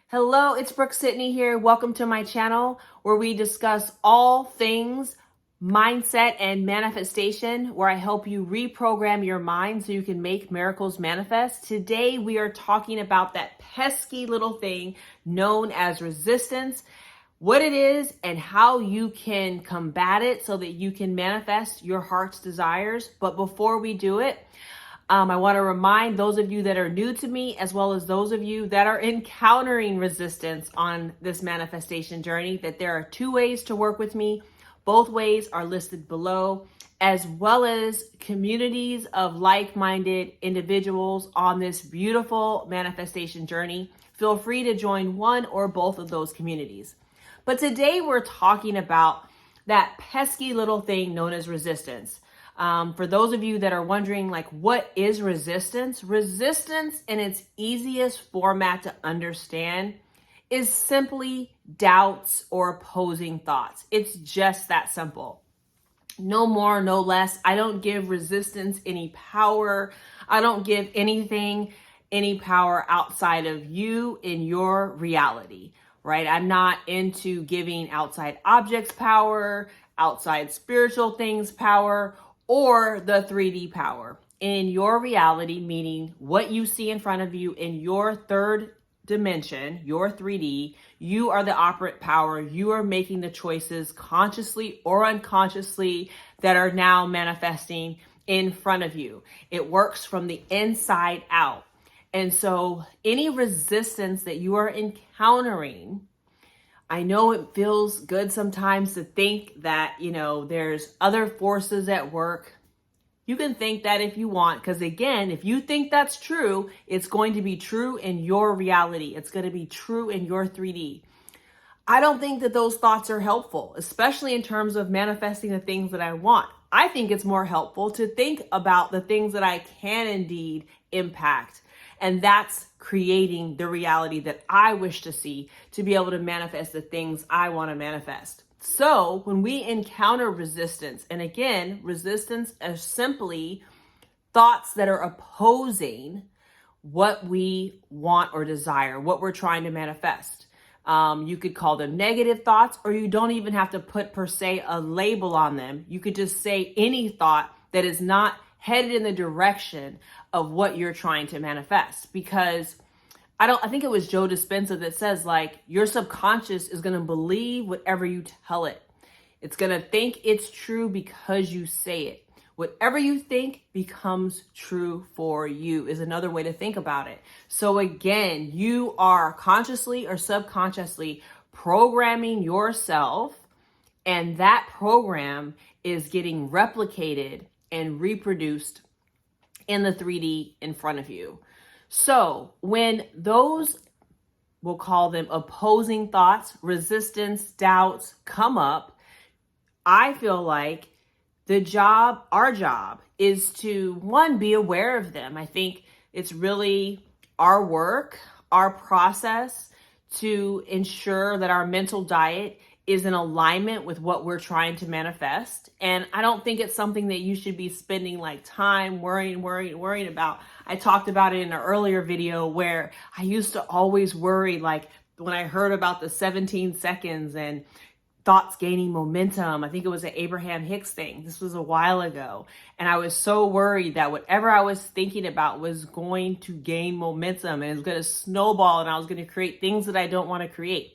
Hello, it's Brooke-Sidney here. Welcome to my channel where we discuss all things mindset and manifestation, where I help you reprogram your mind so you can make miracles manifest. Today, we are talking about that pesky little thing known as resistance, what it is and how you can combat it so that you can manifest your heart's desires. But before we do it, I want to remind those of you that are new to me, as well as those of you that are encountering resistance on this manifestation journey, that there are two ways to work with me. Both ways are listed below, as well as communities of like-minded individuals on this beautiful manifestation journey. Feel free to join one or both of those communities. But today we're talking about that pesky little thing known as resistance. For those of you that are wondering, like, what is resistance? Resistance, in its easiest format to understand, is simply doubts or opposing thoughts. It's just that simple. No more, no less. I don't give resistance any power. I don't give anything any power outside of you in your reality, right? I'm not into giving outside objects power, outside spiritual things power, or the 3D power. In your reality, meaning what you see in front of you in your third dimension, your 3D, you are the operant power. You are making the choices consciously or unconsciously that are now manifesting in front of you. It works from the inside out. And so any resistance that you are encountering, I know it feels good sometimes to think that, there's other forces at work. You can think that if you want, because again, if you think that's true, it's going to be true in your reality. It's going to be true in your 3D. I don't think that those thoughts are helpful, especially in terms of manifesting the things that I want. I think it's more helpful to think about the things that I can indeed impact. And that's creating the reality that I wish to see, to be able to manifest the things I want to manifest. So when we encounter resistance, and again, resistance is simply thoughts that are opposing what we want or desire, what we're trying to manifest. You could call them negative thoughts, or you don't even have to put per se a label on them. You could just say any thought that is not headed in the direction of what you're trying to manifest. Because I think it was Joe Dispenza that says, like, your subconscious is going to believe whatever you tell it. It's going to think it's true because you say it. Whatever you think becomes true for you is another way to think about it. So again, you are consciously or subconsciously programming yourself, and that program is getting replicated and reproduced in the 3D in front of you. So when those, we'll call them opposing thoughts, resistance, doubts come up, I feel like our job is to, one, be aware of them. I think it's really our work, our process to ensure that our mental diet is in alignment with what we're trying to manifest. And I don't think it's something that you should be spending like time worrying about. I talked about it in an earlier video where I used to always worry, like when I heard about the 17 seconds and thoughts gaining momentum. I think it was an Abraham Hicks thing. This was a while ago. And I was so worried that whatever I was thinking about was going to gain momentum and it was going to snowball and I was going to create things that I don't want to create.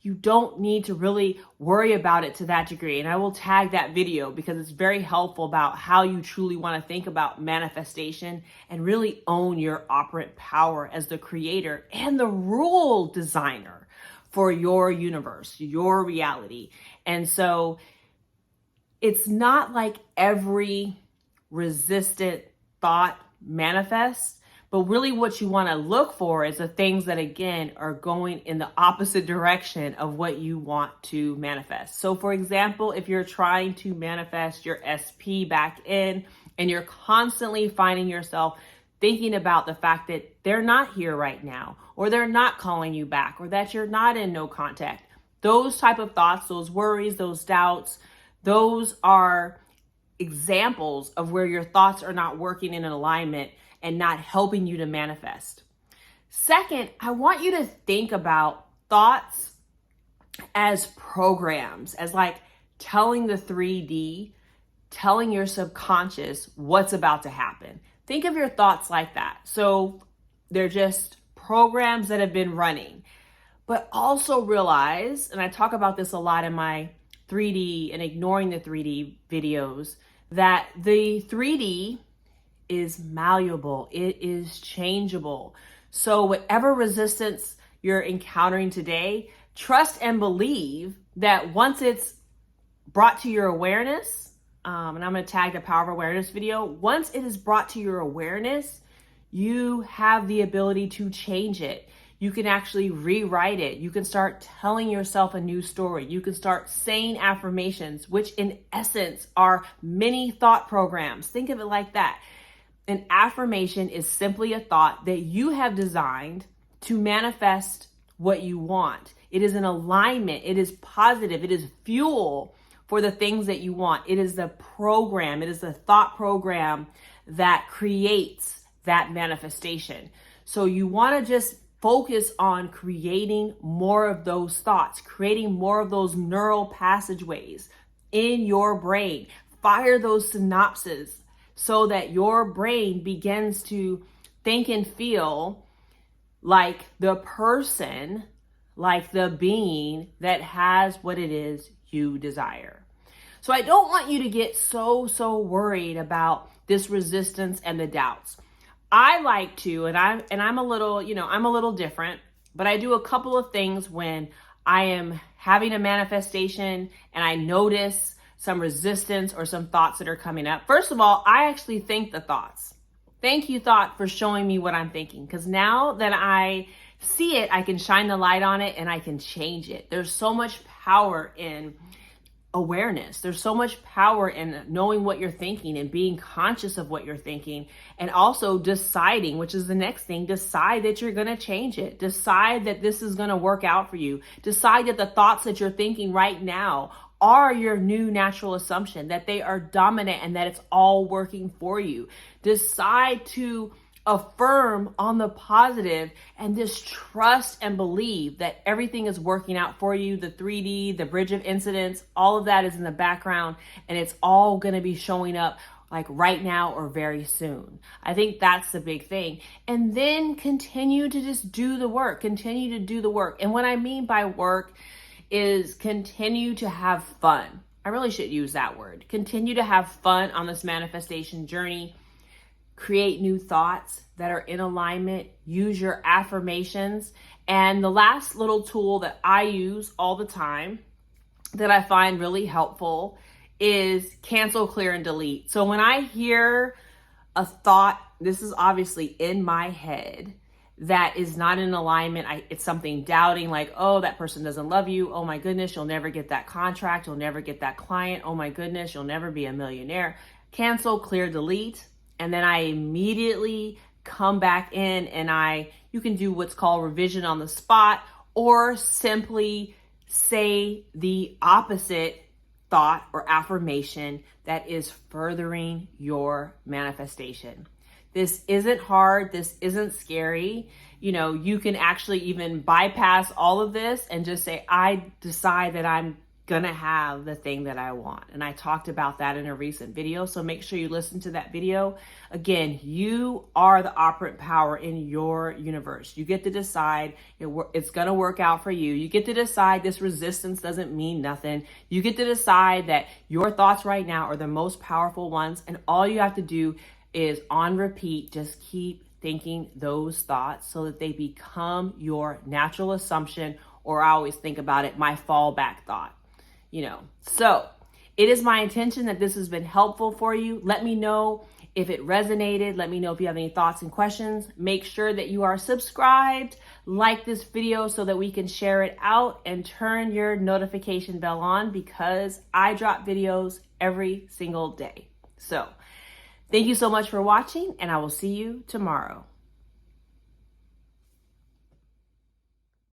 You don't need to really worry about it to that degree. And I will tag that video because it's very helpful about how you truly want to think about manifestation and really own your operant power as the creator and the rule designer for your universe, your reality. And so it's not like every resistant thought manifests. But really what you want to look for is the things that, again, are going in the opposite direction of what you want to manifest. So, for example, if you're trying to manifest your SP back in and you're constantly finding yourself thinking about the fact that they're not here right now, or they're not calling you back, or that you're not in no contact, those type of thoughts, those worries, those doubts, those are examples of where your thoughts are not working in an alignment and not helping you to manifest. Second, I want you to think about thoughts as programs, as like telling the 3D, telling your subconscious what's about to happen. Think of your thoughts like that. So they're just programs that have been running. But also realize, and I talk about this a lot in my 3D and ignoring the 3D videos, that the 3D is malleable. It is changeable. So whatever resistance you're encountering today, trust and believe that once it's brought to your awareness, and I'm going to tag the Power of Awareness video, once it is brought to your awareness, you have the ability to change it. You can actually rewrite it. You can start telling yourself a new story. You can start saying affirmations, which in essence are mini thought programs. Think of it like that. An affirmation is simply a thought that you have designed to manifest what you want. It is an alignment. It is positive. It is fuel for the things that you want. It is the program. It is the thought program that creates that manifestation. So you want to just focus on creating more of those thoughts, creating more of those neural passageways in your brain. Fire those synapses so that your brain begins to think and feel like the person, like the being that has what it is you desire. So I don't want you to get so worried about this resistance and the doubts. I like to, and I'm a little, I'm a little different, but I do a couple of things when I am having a manifestation and I notice some resistance or some thoughts that are coming up. First of all, I actually think the thoughts. Thank you, thought, for showing me what I'm thinking. Because now that I see it, I can shine the light on it and I can change it. There's so much power in awareness. There's so much power in knowing what you're thinking and being conscious of what you're thinking, and also deciding, which is the next thing, decide that you're going to change it. Decide that this is going to work out for you. Decide that the thoughts that you're thinking right now are your new natural assumption, that they are dominant and that it's all working for you. Decide to affirm on the positive and just trust and believe that everything is working out for you. The 3D, the bridge of incidents, all of that is in the background, and it's all going to be showing up like right now or very soon. I think that's the big thing. And then continue to just do the work, continue to do the work. And what I mean by work is continue to have fun. I really should use that word. Continue to have fun on this manifestation journey. Create new thoughts that are in alignment. Use your affirmations. And the last little tool that I use all the time that I find really helpful is cancel, clear, and delete. So when I hear a thought, this is obviously in my head, that is not in alignment. It's something doubting, like, oh, that person doesn't love you. Oh my goodness, you'll never get that contract. You'll never get that client. Oh my goodness, you'll never be a millionaire. Cancel, clear, delete. And then I immediately come back in and you can do what's called revision on the spot, or simply say the opposite thought or affirmation that is furthering your manifestation. This isn't hard. This isn't scary. You can actually even bypass all of this and just say, I decide that I'm gonna have the thing that I want. And I talked about that in a recent video, so make sure you listen to that video. Again, you are the operant power in your universe. You get to decide it's gonna work out for you. You get to decide this resistance doesn't mean nothing. You get to decide that your thoughts right now are the most powerful ones, and all you have to do is on repeat, just keep thinking those thoughts so that they become your natural assumption, or I always think about it, my fallback thought. So it is my intention that this has been helpful for you. Let me know if it resonated. Let me know if you have any thoughts and questions. Make sure that you are subscribed, like this video so that we can share it out, and turn your notification bell on because I drop videos every single day. So thank you so much for watching, and I will see you tomorrow.